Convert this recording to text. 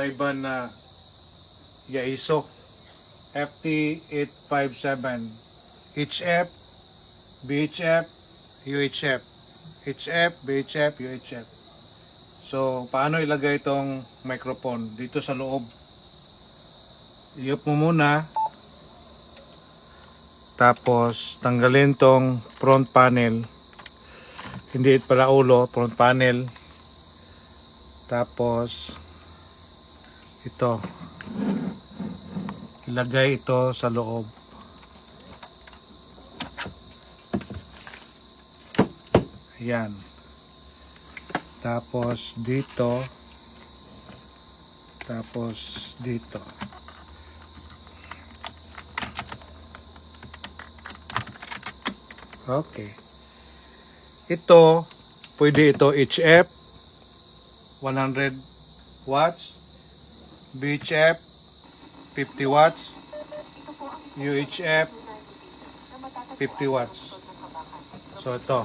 Ray-Ban na Yaiso FT857 HF, BHF, UHF. HF, BHF, UHF. So, paano ilagay itong microphone dito sa loob? I-off mo muna. Tapos, tanggalin tong front panel. Hindi pala ulo, front panel. Tapos, ito. Ilagay ito sa loob. Ayan. Tapos dito. Tapos dito. Okay. Ito, pwede ito HF 100 watts, BHF 50 watts, UHF 50 watts. So ito.